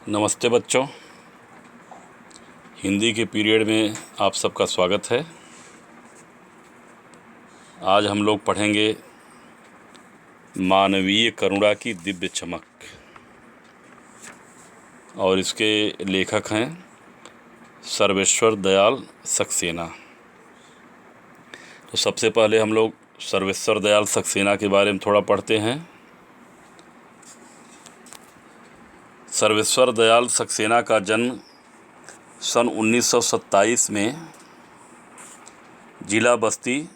नमस्ते बच्चों, हिंदी के पीरियड में आप सबका स्वागत है। आज हम लोग पढ़ेंगे मानवीय करुणा की दिव्य चमक और इसके लेखक हैं सर्वेश्वर दयाल सक्सेना। तो सबसे पहले हम लोग सर्वेश्वर दयाल सक्सेना के बारे में थोड़ा पढ़ते हैं। सर्वेश्वर दयाल सक्सेना का जन्म सन 1927 में जिला बस्ती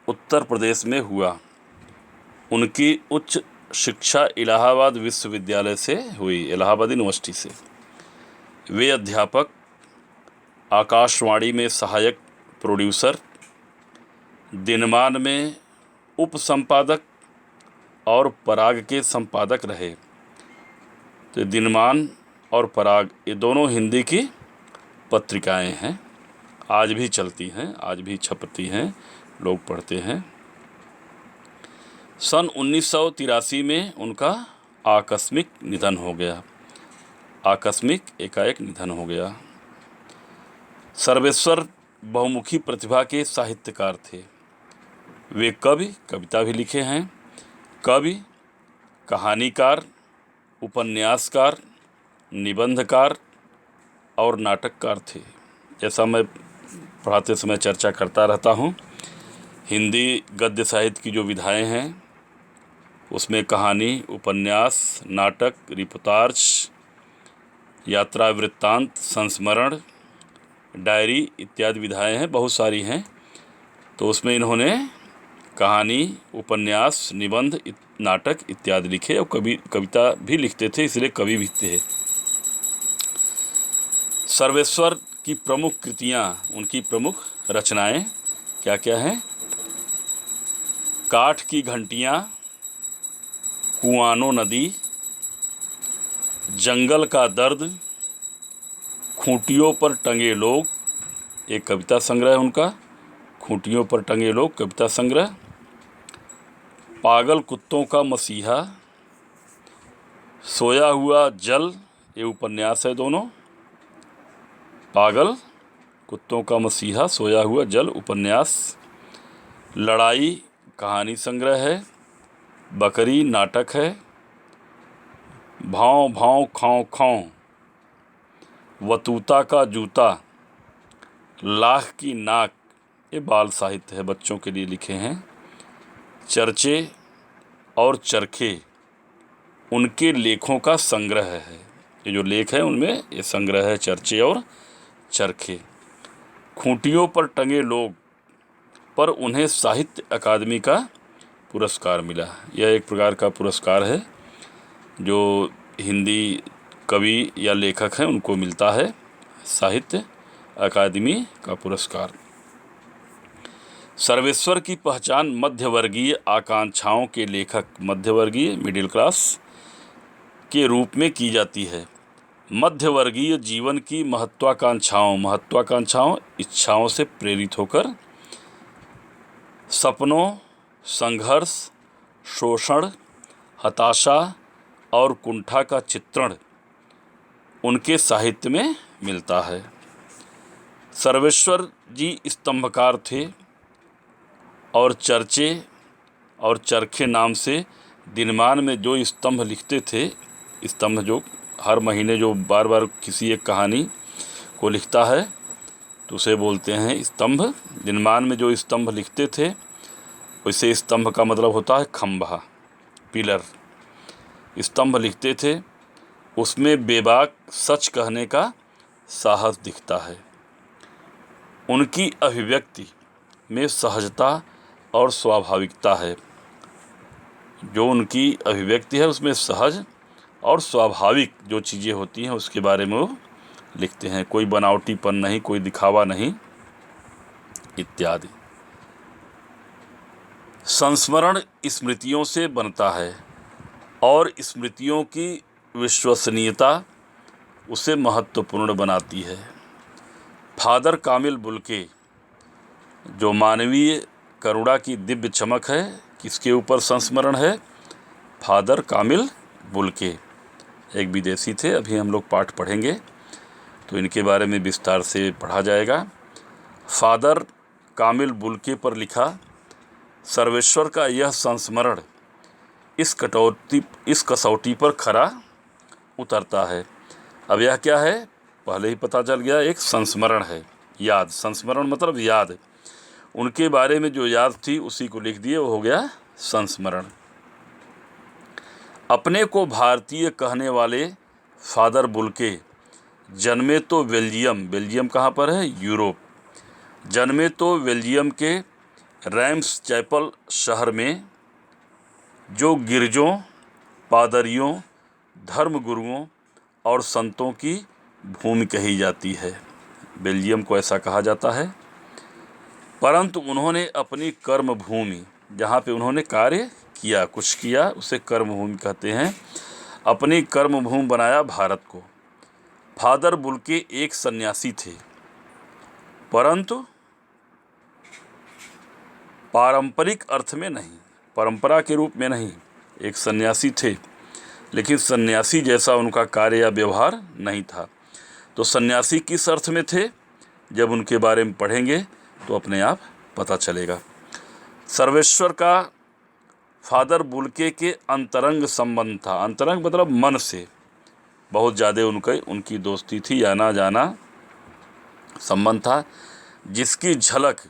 उत्तर प्रदेश में हुआ। उनकी उच्च शिक्षा इलाहाबाद विश्वविद्यालय से हुई, इलाहाबाद यूनिवर्सिटी से। वे अध्यापक, आकाशवाणी में सहायक प्रोड्यूसर, दिनमान में उप संपादक और पराग के संपादक रहे। तो दिनमान और पराग ये दोनों हिंदी की पत्रिकाएं हैं, आज भी चलती हैं, आज भी छपती हैं, लोग पढ़ते हैं। सन 1983 में उनका आकस्मिक निधन हो गया। आकस्मिक एकाएक निधन हो गया। सर्वेश्वर बहुमुखी प्रतिभा के साहित्यकार थे। वे कवि, कविता भी लिखे हैं, कवि, कहानीकार, उपन्यासकार, निबंधकार और नाटककार थे। जैसा मैं पढ़ाते समय चर्चा करता रहता हूँ, हिंदी गद्य साहित्य की जो विधाएं हैं उसमें कहानी, उपन्यास, नाटक, रिपोर्टाज, यात्रा वृत्तांत, संस्मरण, डायरी इत्यादि विधाएं हैं, बहुत सारी हैं। तो उसमें इन्होंने कहानी, उपन्यास, निबंध, नाटक इत्यादि लिखे और कविता भी लिखते थे, इसलिए कवि भी थे। सर्वेश्वर की प्रमुख कृतियाँ, उनकी प्रमुख रचनाएं क्या क्या हैं? काठ की घंटियाँ, कुआनो नदी, जंगल का दर्द, खूंटियों पर टंगे लोग, एक कविता संग्रह है उनका, खूंटियों पर टंगे लोग कविता संग्रह, पागल कुत्तों का मसीहा, सोया हुआ जल, ये उपन्यास है दोनों। पागल कुत्तों का मसीहा, सोया हुआ जल उपन्यास। लड़ाई कहानी संग्रह है। बकरी नाटक है। भाव भाव खाओ खाओ, वतूता का जूता, लाख की नाक, ये बाल साहित्य है, बच्चों के लिए लिखे हैं। चर्चे और चरखे उनके लेखों का संग्रह है। ये जो लेख है उनमें ये संग्रह है, चर्चे और चरखे। खूंटियों पर टंगे लोग पर उन्हें साहित्य अकादमी का पुरस्कार मिला। यह एक प्रकार का पुरस्कार है जो हिंदी कवि या लेखक हैं उनको मिलता है, साहित्य अकादमी का पुरस्कार। सर्वेश्वर की पहचान मध्यवर्गीय आकांक्षाओं के लेखक, मध्यवर्गीय मिडिल क्लास के रूप में की जाती है। मध्यवर्गीय जीवन की महत्वाकांक्षाओं इच्छाओं से प्रेरित होकर सपनों, संघर्ष, शोषण, हताशा और कुंठा का चित्रण उनके साहित्य में मिलता है। सर्वेश्वर जी स्तंभकार थे और चर्चे और चरखे नाम से दिनमान में जो स्तंभ लिखते थे, स्तंभ जो हर महीने जो बार बार किसी एक कहानी को लिखता है तो उसे बोलते हैं स्तंभ। दिनमान में जो स्तंभ लिखते थे, वैसे स्तंभ का मतलब होता है खंभा, पिलर। स्तंभ लिखते थे, उसमें बेबाक सच कहने का साहस दिखता है। उनकी अभिव्यक्ति में सहजता और स्वाभाविकता है। जो उनकी अभिव्यक्ति है उसमें सहज और स्वाभाविक जो चीज़ें होती हैं उसके बारे में वो लिखते हैं। कोई बनावटीपन नहीं, कोई दिखावा नहीं इत्यादि। संस्मरण स्मृतियों से बनता है और स्मृतियों की विश्वसनीयता उसे महत्वपूर्ण बनाती है। फादर कामिल बुल्के जो मानवीय करुणा की दिव्य चमक है, किसके ऊपर संस्मरण है? फादर कामिल बुल्के। एक विदेशी थे। अभी हम लोग पाठ पढ़ेंगे तो इनके बारे में विस्तार से पढ़ा जाएगा। फादर कामिल बुल्के पर लिखा, सर्वेश्वर का यह संस्मरण इस कसौटी पर खरा उतरता है। अब यह क्या है, पहले ही पता चल गया, एक संस्मरण है, याद। संस्मरण मतलब याद। उनके बारे में जो याद थी उसी को लिख दिए, वो हो गया संस्मरण। अपने को भारतीय कहने वाले फादर बुल्के जन्मे तो बेल्जियम कहाँ पर है, यूरोप। जन्मे तो बेल्जियम के रैम्स चैपल शहर में, जो गिरजों, पादरियों, धर्मगुरुओं और संतों की भूमि कही जाती है। बेल्जियम को ऐसा कहा जाता है। परंतु उन्होंने अपनी कर्म भूमि, जहाँ पे उन्होंने कार्य किया, कुछ किया, उसे कर्म भूमि कहते हैं, अपनी कर्म भूमि बनाया भारत को। फादर बुल्के एक सन्यासी थे, परंतु पारंपरिक अर्थ में नहीं, परंपरा के रूप में नहीं। एक सन्यासी थे, लेकिन सन्यासी जैसा उनका कार्य या व्यवहार नहीं था। तो सन्यासी किस अर्थ में थे, जब उनके बारे में पढ़ेंगे तो अपने आप पता चलेगा। सर्वेश्वर का फादर बुल्के के अंतरंग संबंध था। अंतरंग मतलब मन से बहुत ज़्यादा उनकी दोस्ती थी, आना जाना संबंध था, जिसकी झलक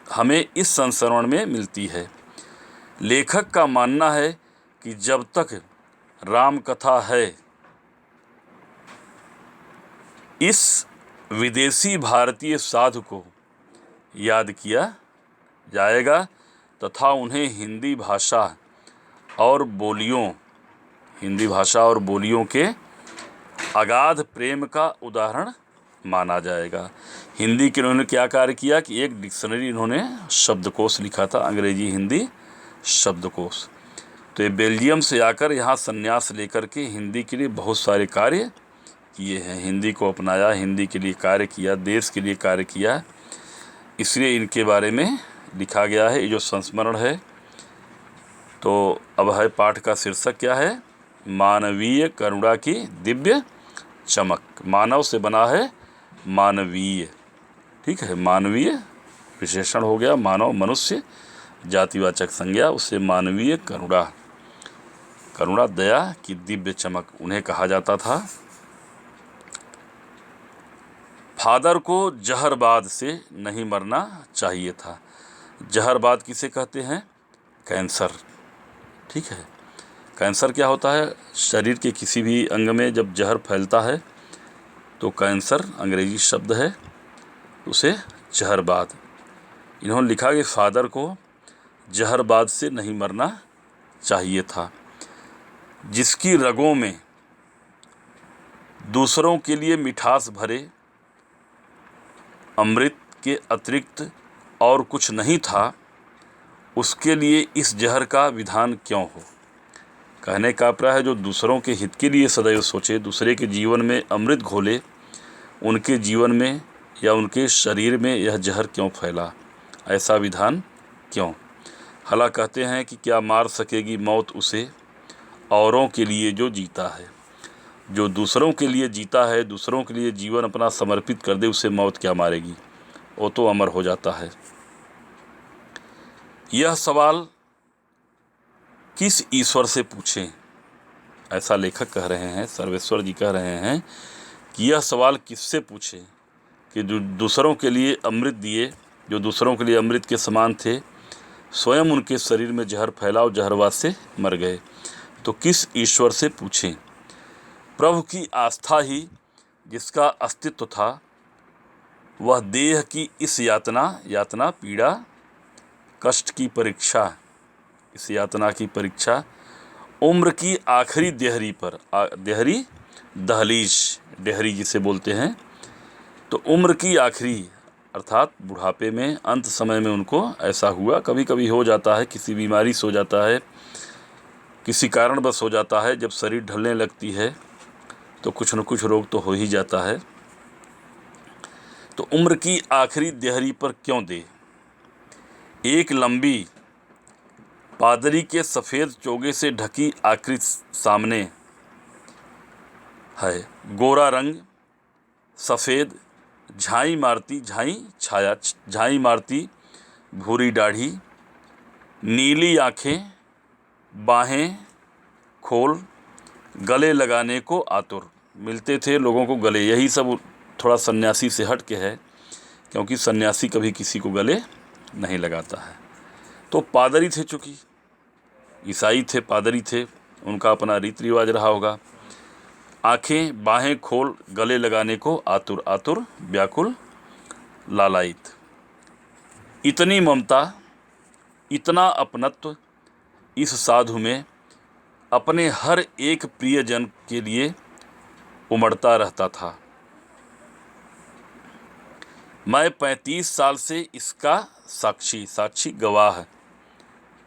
हमें इस संस्मरण में मिलती है। लेखक का मानना है कि जब तक राम कथा है, इस विदेशी भारतीय साधु को याद किया जाएगा तथा उन्हें हिंदी भाषा और बोलियों के अगाध प्रेम का उदाहरण माना जाएगा। हिंदी के उन्होंने क्या कार्य किया कि एक डिक्शनरी इन्होंने शब्दकोश लिखा था, अंग्रेजी हिंदी शब्दकोश। तो ये बेल्जियम से आकर यहाँ संन्यास लेकर के हिंदी के लिए बहुत सारे कार्य किए हैं। हिंदी को अपनाया, हिंदी के लिए कार्य किया, देश के लिए कार्य किया, इसलिए इनके बारे में लिखा गया है। ये जो संस्मरण है, तो अब है पाठ का शीर्षक क्या है, मानवीय करुणा की दिव्य चमक। मानव से बना है मानवीय, ठीक है, मानवीय विशेषण हो गया, मानव मनुष्य, जातिवाचक संज्ञा, उससे मानवीय करुणा दया की दिव्य चमक उन्हें कहा जाता था। फादर को जहरबाद से नहीं मरना चाहिए था। जहरबाद किसे कहते हैं, कैंसर, ठीक है। कैंसर क्या होता है, शरीर के किसी भी अंग में जब जहर फैलता है तो कैंसर अंग्रेजी शब्द है, उसे जहरबाद। इन्होंने लिखा कि फादर को जहरबाद से नहीं मरना चाहिए था, जिसकी रगों में दूसरों के लिए मिठास भरे अमृत के अतिरिक्त और कुछ नहीं था, उसके लिए इस जहर का विधान क्यों हो। कहने का अभिप्राय है, जो दूसरों के हित के लिए सदैव सोचे, दूसरे के जीवन में अमृत घोले, उनके जीवन में या उनके शरीर में यह जहर क्यों फैला, ऐसा विधान क्यों। हला कहते हैं कि क्या मार सकेगी मौत उसे, औरों के लिए जो जीता है। जो दूसरों के लिए जीता है, दूसरों के लिए जीवन अपना समर्पित कर दे, उसे मौत क्या मारेगी, वो तो अमर हो जाता है। यह सवाल किस ईश्वर से पूछें, ऐसा लेखक कह रहे हैं, सर्वेश्वर जी कह रहे हैं कि यह सवाल किससे पूछें कि जो दूसरों के लिए अमृत दिए, जो दूसरों के लिए अमृत के समान थे, स्वयं उनके शरीर में जहर फैला और जहरवाद से मर गए, तो किस ईश्वर से पूछें। प्रभु की आस्था ही जिसका अस्तित्व था, वह देह की इस यातना पीड़ा कष्ट की परीक्षा, इस यातना की परीक्षा उम्र की आखिरी देहरी पर, देहरी दहलीज, देहरी जिसे बोलते हैं, तो उम्र की आखिरी अर्थात बुढ़ापे में, अंत समय में उनको ऐसा हुआ। कभी कभी हो जाता है, किसी बीमारी से हो जाता है, किसी कारणवश हो जाता है, जब शरीर ढलने लगती है तो कुछ न कुछ रोग तो हो ही जाता है। तो उम्र की आखिरी देहरी पर क्यों दे, एक लंबी पादरी के सफ़ेद चोगे से ढकी आकृति सामने है। गोरा रंग, सफ़ेद झाई मारती झाई मारती भूरी दाढ़ी, नीली आँखें, बाहें खोल, गले लगाने को आतुर। मिलते थे लोगों को गले। यही सब थोड़ा सन्यासी से हट के है, क्योंकि सन्यासी कभी किसी को गले नहीं लगाता है। तो पादरी थे, चूँकि ईसाई थे, पादरी थे, उनका अपना रीति रिवाज रहा होगा। आँखें बाहें खोल, गले लगाने को आतुर, आतुर व्याकुल लालायित। इतनी ममता, इतना अपनत्व इस साधु में अपने हर एक प्रियजन के लिए उमड़ता रहता था। मैं 35 साल से इसका साक्षी गवाह,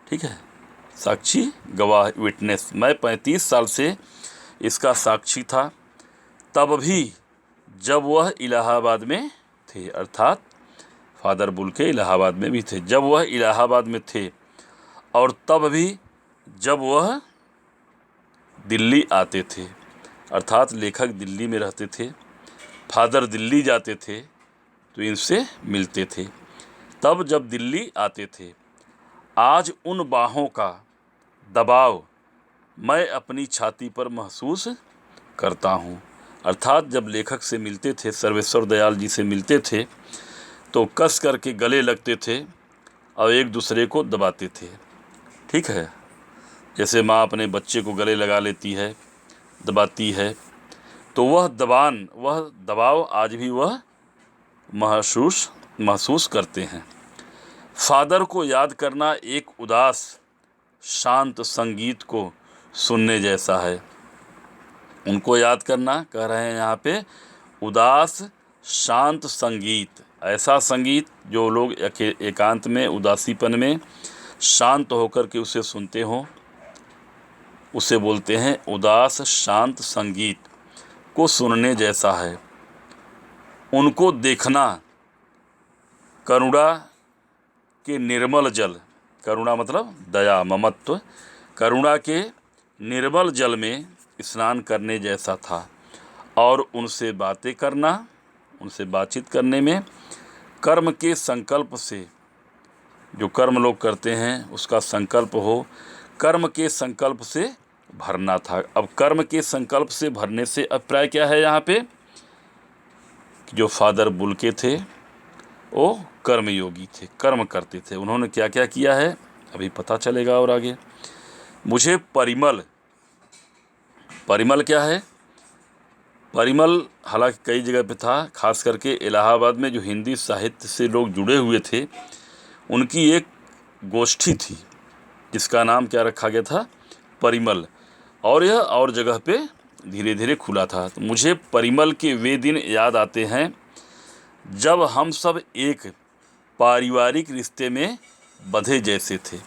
ठीक है, साक्षी गवाह, विटनेस। मैं 35 साल से इसका साक्षी था, तब भी जब वह इलाहाबाद में थे, अर्थात फादर बुल्के इलाहाबाद में भी थे। जब वह इलाहाबाद में थे और तब भी जब वह दिल्ली आते थे, अर्थात लेखक दिल्ली में रहते थे, फादर दिल्ली जाते थे तो इनसे मिलते थे। तब जब दिल्ली आते थे, आज उन बाहों का दबाव मैं अपनी छाती पर महसूस करता हूँ। अर्थात जब लेखक से मिलते थे, सर्वेश्वर दयाल जी से मिलते थे, तो कस करके गले लगते थे और एक दूसरे को दबाते थे। ठीक है, जैसे माँ अपने बच्चे को गले लगा लेती है, दबाती है, तो वह दबाव आज भी वह महसूस करते हैं। फादर को याद करना एक उदास शांत संगीत को सुनने जैसा है। उनको याद करना, कह रहे हैं यहाँ पे, उदास शांत संगीत, ऐसा संगीत जो लोग एकांत में, उदासीपन में शांत होकर के उसे सुनते हों, उसे बोलते हैं उदास शांत संगीत को सुनने जैसा है। उनको देखना करुणा के निर्मल जल, करुणा मतलब दया, ममत्व, करुणा के निर्मल जल में स्नान करने जैसा था। और उनसे बातें करना, उनसे बातचीत करने में कर्म के संकल्प से, जो कर्म लोग करते हैं उसका संकल्प हो, कर्म के संकल्प से भरना था। अब कर्म के संकल्प से भरने से अभिप्राय क्या है यहाँ पे? जो फादर बुल्के थे वो कर्मयोगी थे, कर्म करते थे। उन्होंने क्या क्या किया है अभी पता चलेगा। और आगे मुझे परिमल क्या है? परिमल हालांकि कई जगह पे था, खास करके इलाहाबाद में जो हिंदी साहित्य से लोग जुड़े हुए थे उनकी एक गोष्ठी थी जिसका नाम क्या रखा गया था? परिमल। और यह और जगह पे धीरे धीरे खुला था। तो मुझे परिमल के वे दिन याद आते हैं जब हम सब एक पारिवारिक रिश्ते में बंधे जैसे थे।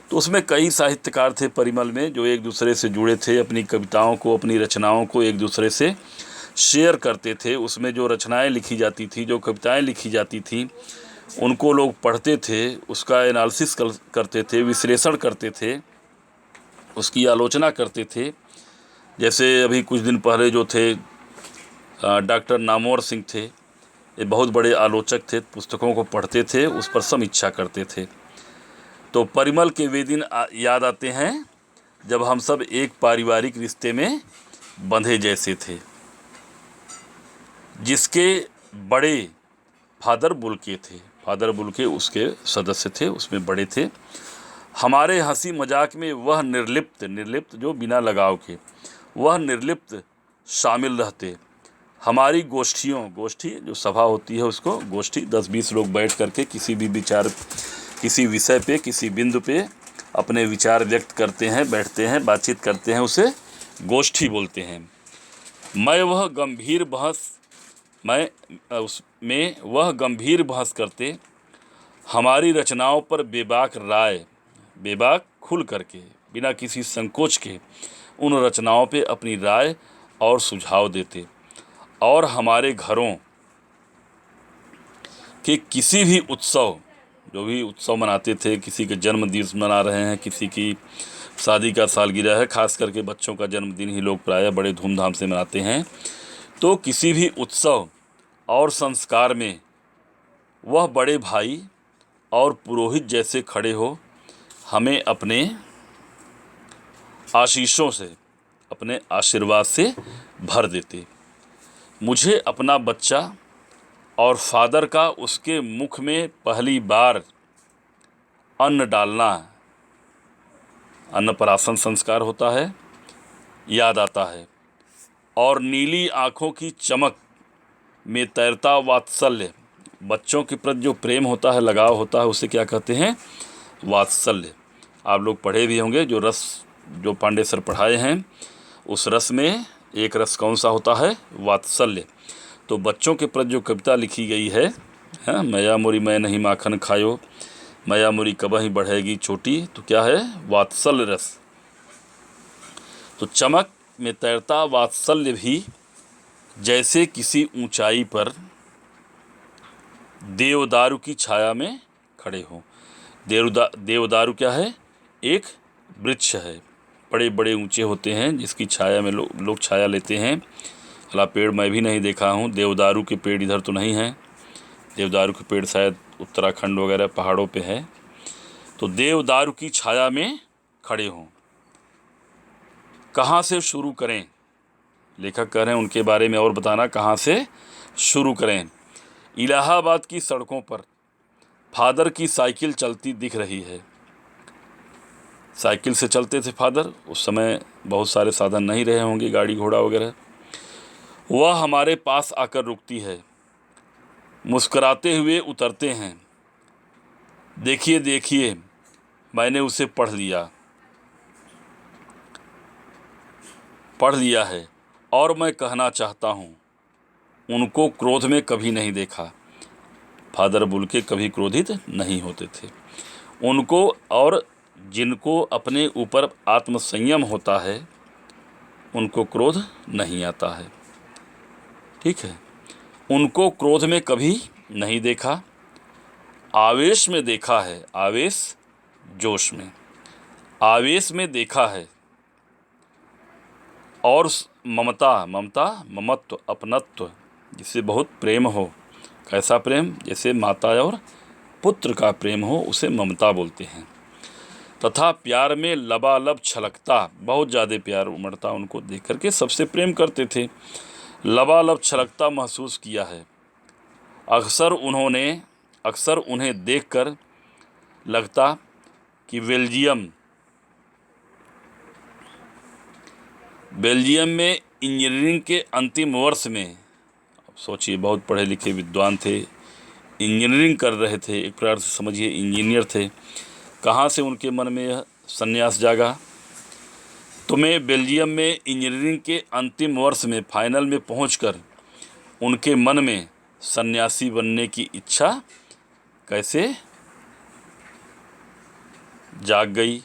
तो उसमें कई साहित्यकार थे परिमल में जो एक दूसरे से जुड़े थे, अपनी कविताओं को, अपनी रचनाओं को एक दूसरे से शेयर करते थे। उसमें जो रचनाएं लिखी जाती थी, जो कविताएं लिखी जाती थी, उनको लोग पढ़ते थे, उसका एनालिसिस करते थे, विश्लेषण करते थे, उसकी आलोचना करते थे। जैसे अभी कुछ दिन पहले जो थे डॉक्टर नामवर सिंह थे, ये बहुत बड़े आलोचक थे, पुस्तकों को पढ़ते थे, उस पर समीक्षा करते थे। तो परिमल के वे दिन याद आते हैं जब हम सब एक पारिवारिक रिश्ते में बंधे जैसे थे। जिसके बड़े फादर बुल्के थे, फादर बुल्के उसके सदस्य थे, उसमें बड़े थे। हमारे हंसी मजाक में वह निर्लिप्त जो बिना लगाव के, वह निर्लिप्त शामिल रहते। हमारी गोष्ठी जो सभा होती है उसको गोष्ठी, 10-20 लोग बैठ करके किसी भी विचार, किसी विषय पे, किसी बिंदु पे अपने विचार व्यक्त करते हैं, बैठते हैं, बातचीत करते हैं, उसे गोष्ठी बोलते हैं। उसमें वह गंभीर बहस करते, हमारी रचनाओं पर बेबाक खुल करके, बिना किसी संकोच के उन रचनाओं पे अपनी राय और सुझाव देते। और हमारे घरों के किसी भी उत्सव जो भी उत्सव मनाते थे, किसी के जन्म दिवस मना रहे हैं, किसी की शादी का सालगिरह है, खास करके बच्चों का जन्मदिन ही लोग प्रायः बड़े धूमधाम से मनाते हैं। तो किसी भी उत्सव और संस्कार में वह बड़े भाई और पुरोहित जैसे खड़े हो, हमें अपने आशीषों से, अपने आशीर्वाद से भर देते। मुझे अपना बच्चा और फादर का उसके मुख में पहली बार अन्न डालना, अन्नप्राशन संस्कार होता है, याद आता है। और नीली आँखों की चमक में तैरता वात्सल्य, बच्चों के प्रति जो प्रेम होता है, लगाव होता है, उसे क्या कहते हैं? वात्सल्य। आप लोग पढ़े भी होंगे, जो रस जो पांडे सर पढ़ाए हैं, उस रस में एक रस कौन सा होता है? वात्सल्य। तो बच्चों के प्रति जो कविता लिखी गई है, मैया मोरी मैं नहीं माखन खायो, मैया मोरी कबही बढ़ेगी छोटी, तो क्या है? वात्सल्य रस। तो चमक में तैरता वात्सल्य भी जैसे किसी ऊंचाई पर देवदारू की छाया में खड़े हों। देवदारू क्या है? एक वृक्ष है, बड़े बड़े ऊंचे होते हैं, जिसकी छाया में लोग छाया लेते हैं। भला पेड़ मैं भी नहीं देखा हूँ, देवदारू के पेड़ इधर तो नहीं हैं। देवदारू के पेड़ शायद उत्तराखंड वगैरह पहाड़ों पे है। तो देवदारू की छाया में खड़े हों। कहाँ से शुरू करें? लेखक कह रहे हैं उनके बारे में और बताना, कहाँ से शुरू करें। इलाहाबाद की सड़कों पर फादर की साइकिल चलती दिख रही है। साइकिल से चलते थे फादर, उस समय बहुत सारे साधन नहीं रहे होंगे, गाड़ी घोड़ा वगैरह। वह हमारे पास आकर रुकती है, मुस्कुराते हुए उतरते हैं। देखिए देखिए, मैंने उसे पढ़ लिया है, और मैं कहना चाहता हूँ, उनको क्रोध में कभी नहीं देखा। फादर बुल्के कभी क्रोधित नहीं होते थे। उनको, और जिनको अपने ऊपर आत्मसंयम होता है, उनको क्रोध नहीं आता है। ठीक है, उनको क्रोध में कभी नहीं देखा, आवेश में देखा है। आवेश, जोश में, आवेश में देखा है। और ममत्व, अपनत्व, जिसे बहुत प्रेम हो। कैसा प्रेम? जैसे माता और पुत्र का प्रेम हो, उसे ममता बोलते हैं। तथा प्यार में लबालब छलकता, बहुत ज़्यादा प्यार उमड़ता, उनको देख करके सबसे प्रेम करते थे। लबालब छलकता महसूस किया है। अक्सर उन्हें देखकर लगता कि बेल्जियम में इंजीनियरिंग के अंतिम वर्ष में, सोचिए बहुत पढ़े लिखे विद्वान थे, इंजीनियरिंग कर रहे थे, एक प्रकार से समझिए इंजीनियर थे। कहाँ से उनके मन में यह संन्यास जागा? तो मैं बेल्जियम में इंजीनियरिंग के अंतिम वर्ष में, फाइनल में पहुंचकर उनके मन में सन्यासी बनने की इच्छा कैसे जाग गई?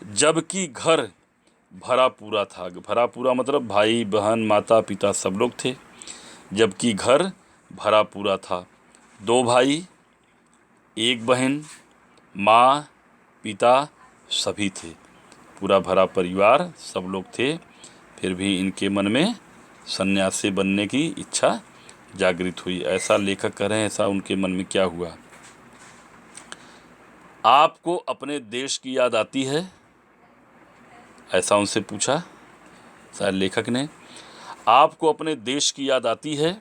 जबकि घर भरा पूरा था। भरा पूरा मतलब भाई बहन माता पिता सब लोग थे। जबकि घर भरा पूरा था। 2 भाई, 1 बहन, माँ पिता सभी थे। पूरा भरा परिवार, सब लोग थे। फिर भी इनके मन में सन्यासी बनने की इच्छा जागृत हुई। ऐसा लेखक कह रहे हैं, ऐसा उनके मन में क्या हुआ? आपको अपने देश की याद आती है? ऐसा उनसे पूछा शायद लेखक ने। आपको अपने देश की याद आती है?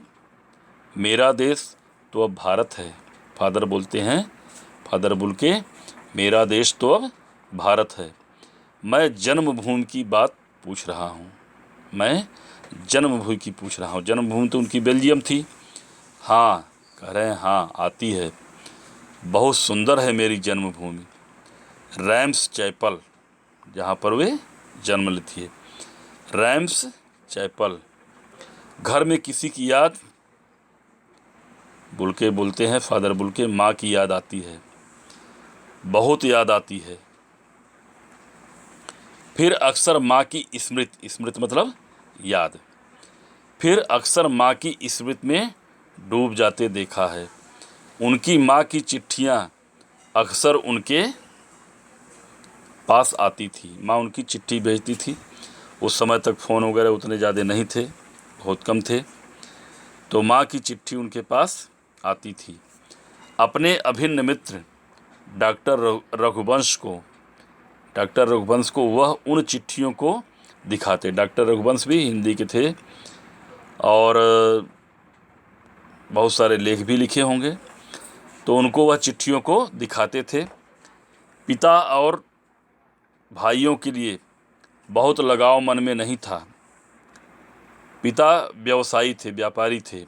मेरा देश तो अब भारत है। फादर बोलते हैं, फादर बुल्के, मेरा देश तो अब भारत है। मैं जन्मभूमि की बात पूछ रहा हूँ। मैं जन्मभूमि की पूछ रहा हूँ। जन्मभूमि तो उनकी बेल्जियम थी। हाँ, कह रहे हैं, हाँ आती है। बहुत सुंदर है मेरी जन्मभूमि, रैम्स चैपल, जहाँ पर वे जन्म लेती है। रैम्स चैपल। घर में किसी की याद? बुल्के बोलते हैं, फादर बुल्के, माँ की याद आती है, बहुत याद आती है। फिर अक्सर माँ की स्मृति मतलब याद। फिर अक्सर माँ की स्मृति में डूब जाते देखा है। उनकी माँ की चिट्ठियाँ अक्सर उनके पास आती थी। माँ उनकी चिट्ठी भेजती थी। उस समय तक फ़ोन वगैरह उतने ज़्यादा नहीं थे, बहुत कम थे, तो माँ की चिट्ठी उनके पास आती थी। अपने अभिन्न मित्र डॉक्टर रघुवंश को वह उन चिट्ठियों को दिखाते। डॉक्टर रघुवंश भी हिंदी के थे और बहुत सारे लेख भी लिखे होंगे, तो उनको वह चिट्ठियों को दिखाते थे। पिता और भाइयों के लिए बहुत लगाव मन में नहीं था। पिता व्यवसायी थे, व्यापारी थे।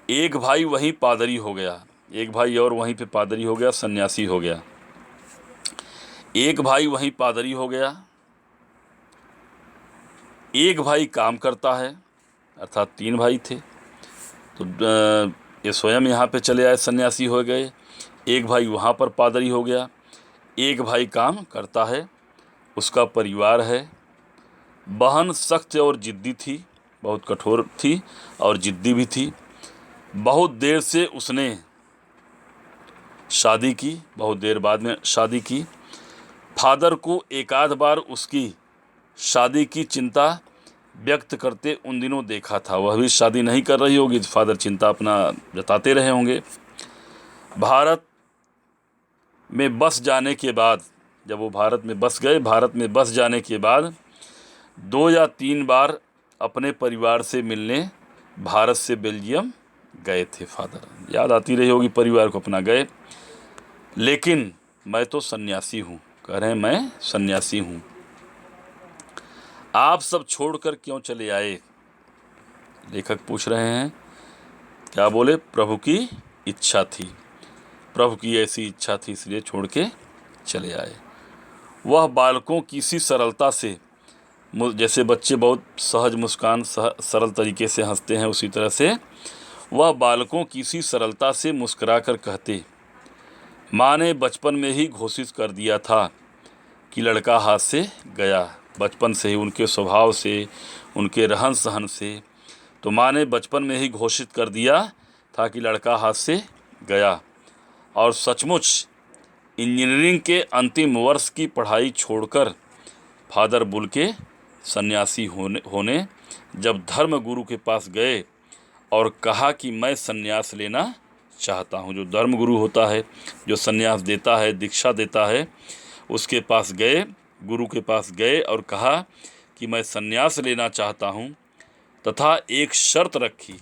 एक भाई वहीं पादरी हो गया, एक भाई और वहीं पे पादरी हो गया, सन्यासी हो गया। एक भाई वहीं पादरी हो गया, एक भाई काम करता है, अर्थात 3 भाई थे। तो ये स्वयं यहाँ पे चले आए, सन्यासी हो गए। एक भाई वहाँ पर पादरी हो गया, एक भाई काम करता है, उसका परिवार है। बहन सख्त और ज़िद्दी थी, बहुत कठोर थी और ज़िद्दी भी थी। बहुत देर से उसने शादी की, बहुत देर बाद में शादी की। फादर को एक आध बार उसकी शादी की चिंता व्यक्त करते उन दिनों देखा था। वह भी शादी नहीं कर रही होगी तो फादर चिंता अपना जताते रहे होंगे। भारत में बस जाने के बाद, जब वो भारत में बस गए, भारत में बस जाने के बाद 2 या 3 बार अपने परिवार से मिलने भारत से बेल्जियम गए थे। फादर याद आती रही होगी परिवार को अपना, गए। लेकिन मैं तो सन्यासी हूँ, कह रहे हैं मैं सन्यासी हूँ। आप सब छोड़कर क्यों चले आए? लेखक पूछ रहे हैं। क्या बोले? प्रभु की इच्छा थी, प्रभु की ऐसी इच्छा थी, इसलिए छोड़ के चले आए। वह बालकों की सी सरलता से, जैसे बच्चे बहुत सहज मुस्कान सरल तरीके से हंसते हैं, उसी तरह से वह बालकों की सी सरलता से मुस्कुरा कर कहते, माँ ने बचपन में ही घोषित कर दिया था कि लड़का हाथ से गया। बचपन से ही उनके स्वभाव से, उनके रहन सहन से, तो माँ ने बचपन में ही घोषित कर दिया था कि लड़का हाथ से गया। और सचमुच इंजीनियरिंग के अंतिम वर्ष की पढ़ाई छोड़कर फादर बुल्के सन्यासी होने जब धर्म गुरु के पास गए और कहा कि मैं सन्यास लेना चाहता हूँ, जो धर्म गुरु होता है, जो सन्यास देता है, दीक्षा देता है, उसके पास गए, गुरु के पास गए और कहा कि मैं सन्यास लेना चाहता हूँ, तथा एक शर्त रखी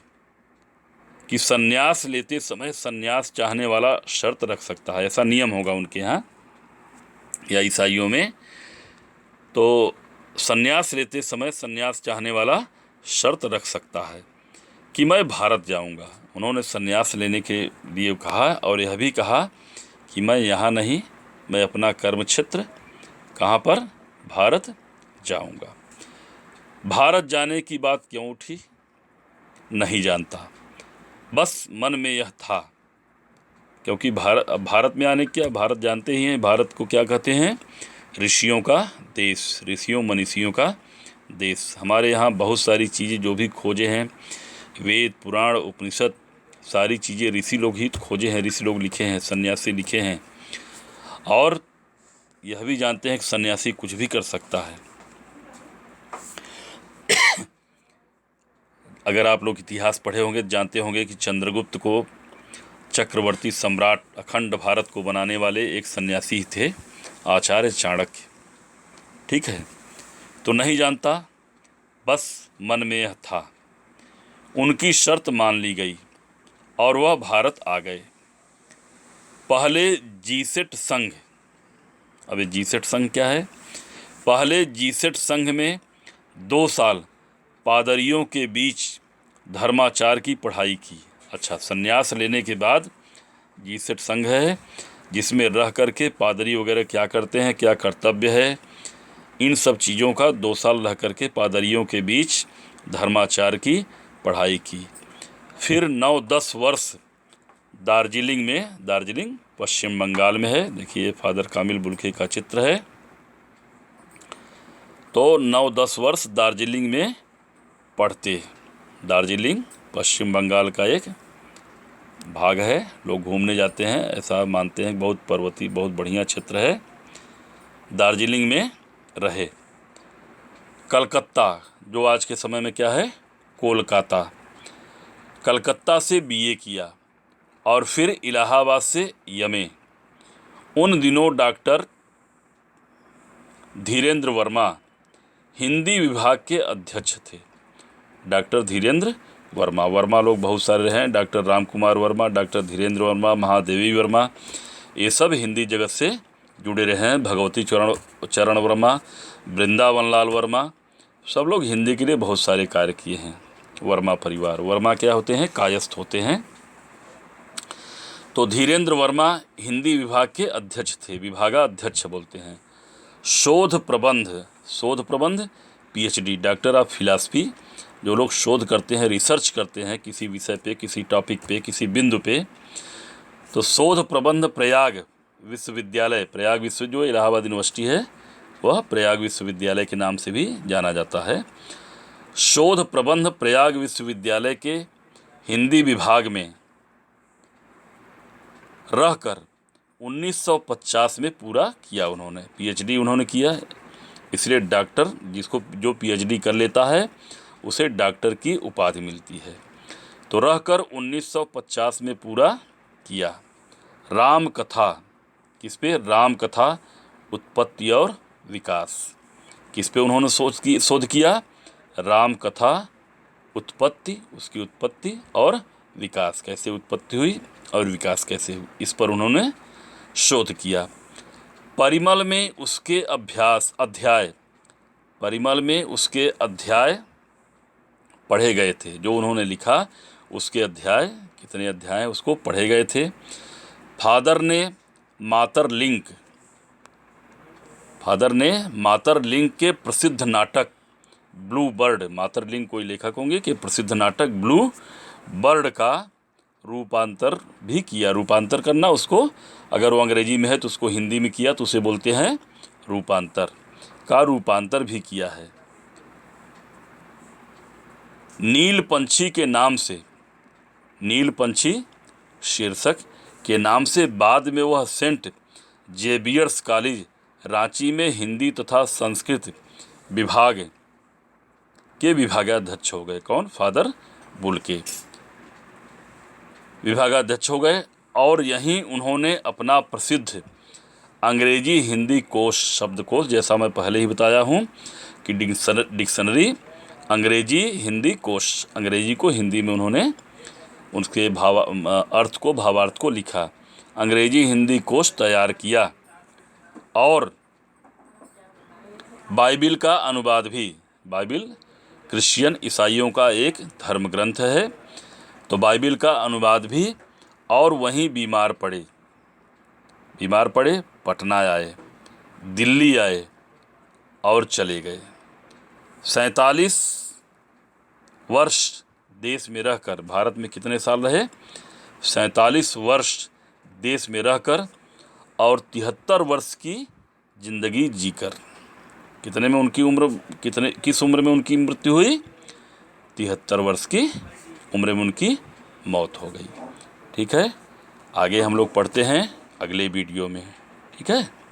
कि सन्यास लेते समय सन्यास चाहने वाला शर्त रख सकता है। ऐसा नियम होगा उनके यहाँ या ईसाइयों में। तो सन्यास लेते समय सन्यास चाहने वाला शर्त रख सकता है कि मैं भारत जाऊंगा। उन्होंने सन्यास लेने के लिए कहा और यह भी कहा कि मैं यहाँ नहीं, मैं अपना कर्म क्षेत्र कहाँ पर, भारत जाऊंगा। भारत जाने की बात क्यों उठी नहीं जानता, बस मन में यह था। क्योंकि भारत में आने, क्या भारत जानते ही हैं, भारत को क्या कहते हैं? ऋषियों का देश, ऋषियों मनीषियों का देश। हमारे यहाँ बहुत सारी चीज़ें जो भी खोजे हैं, वेद पुराण उपनिषद, सारी चीज़ें ऋषि लोग ही खोजे हैं, ऋषि लोग लिखे हैं, सन्यासी लिखे हैं। और यह भी जानते हैं कि सन्यासी कुछ भी कर सकता है। अगर आप लोग इतिहास पढ़े होंगे जानते होंगे कि चंद्रगुप्त को चक्रवर्ती सम्राट, अखंड भारत को बनाने वाले एक सन्यासी थे, आचार्य चाणक्य। ठीक है, तो नहीं जानता, बस मन में यह था। उनकी शर्त मान ली गई और वह भारत आ गए। पहले जीसेट संघ, अबे जीसेट संघ क्या है? पहले जीसेट संघ में 2 साल पादरियों के बीच धर्माचार की पढ़ाई की। अच्छा, सन्यास लेने के बाद जीसेट संघ है जिसमें रह करके पादरी वगैरह क्या करते हैं, क्या कर्तव्य है, इन सब चीज़ों का 2 साल रह करके पादरियों के बीच धर्माचार की पढ़ाई की। फिर 9-10 वर्ष दार्जिलिंग में, दार्जिलिंग पश्चिम बंगाल में है, देखिए फादर कामिल बुल्के का चित्र है। तो 9-10 वर्ष दार्जिलिंग में पढ़ते। दार्जिलिंग पश्चिम बंगाल का एक भाग है, लोग घूमने जाते हैं, ऐसा मानते हैं। बहुत पर्वतीय, बहुत बढ़िया क्षेत्र है। दार्जिलिंग में रहे। कलकत्ता, जो आज के समय में क्या है, कोलकाता, कलकत्ता से बीए किया और फिर इलाहाबाद से एमए। उन दिनों डॉक्टर धीरेन्द्र वर्मा हिंदी विभाग के अध्यक्ष थे। डॉक्टर धीरेन्द्र वर्मा, वर्मा लोग बहुत सारे हैं, डॉक्टर राम कुमार वर्मा, डॉक्टर धीरेन्द्र वर्मा, महादेवी वर्मा, ये सब हिंदी जगत से जुड़े रहे हैं। भगवती चरण वर्मा, वृंदावन लाल वर्मा, सब लोग हिंदी के लिए बहुत सारे कार्य किए हैं। वर्मा परिवार, वर्मा क्या होते हैं, कायस्थ होते हैं। तो धीरेन्द्र वर्मा हिंदी विभाग के अध्यक्ष थे, विभागाध्यक्ष बोलते हैं। शोध प्रबंध पीएचडी, डॉक्टर ऑफ फिलॉसफी, जो लोग शोध करते हैं, रिसर्च करते हैं किसी विषय पे, किसी टॉपिक पे, किसी बिंदु पे, तो शोध प्रबंध प्रयाग विश्वविद्यालय, प्रयाग विश्व जो इलाहाबाद यूनिवर्सिटी है वह प्रयाग विश्वविद्यालय के नाम से भी जाना जाता है। शोध प्रबंध प्रयाग विश्वविद्यालय के हिंदी विभाग में रहकर 1950 में पूरा किया उन्होंने। पीएचडी उन्होंने किया, इसलिए डॉक्टर, जिसको जो पीएचडी कर लेता है उसे डॉक्टर की उपाधि मिलती है। तो रहकर 1950 में पूरा किया। राम कथा, किस पे, राम कथा उत्पत्ति और विकास, किस पे उन्होंने शोध किया, राम कथा उत्पत्ति, उसकी उत्पत्ति और विकास, कैसे उत्पत्ति हुई और विकास कैसे हुई, इस पर उन्होंने शोध किया। परिमल में उसके अध्याय पढ़े गए थे। जो उन्होंने लिखा उसके अध्याय, कितने अध्याय उसको पढ़े गए थे। फादर ने मातरलिंग के प्रसिद्ध नाटक ब्लू बर्ड, मातरलिंग कोई लेखक होंगे, कि प्रसिद्ध नाटक ब्लू बर्ड का रूपांतर भी किया। रूपांतर करना, उसको अगर वो अंग्रेजी में है तो उसको हिंदी में किया तो उसे बोलते हैं रूपांतर, का रूपांतर भी किया है। नील पंछी शीर्षक के नाम से बाद में वह सेंट जेवियर्स कॉलेज रांची में हिंदी तथा संस्कृत विभाग के विभागाध्यक्ष हो गए। कौन, फादर बुल्के विभागाध्यक्ष हो गए। और यहीं उन्होंने अपना प्रसिद्ध अंग्रेजी हिंदी कोश, शब्दकोश, जैसा मैं पहले ही बताया हूँ कि डिक्शनरी, अंग्रेजी हिंदी कोश, अंग्रेजी को हिंदी में उन्होंने उसके भावार्थ को लिखा, अंग्रेजी हिंदी कोश तैयार किया। और बाइबिल का अनुवाद भी, बाइबिल क्रिश्चियन ईसाइयों का एक धर्म ग्रंथ है, तो बाइबिल का अनुवाद भी। और वहीं बीमार पड़े, पटना आए, दिल्ली आए और चले गए। 47 वर्ष देश में रहकर, भारत में कितने साल रहे, 47 वर्ष देश में रहकर और 73 वर्ष की जिंदगी जीकर, कितने में उनकी उम्र, किस उम्र में उनकी मृत्यु हुई, 73 वर्ष की उम्र में उनकी मौत हो गई। ठीक है, आगे हम लोग पढ़ते हैं अगले वीडियो में। ठीक है।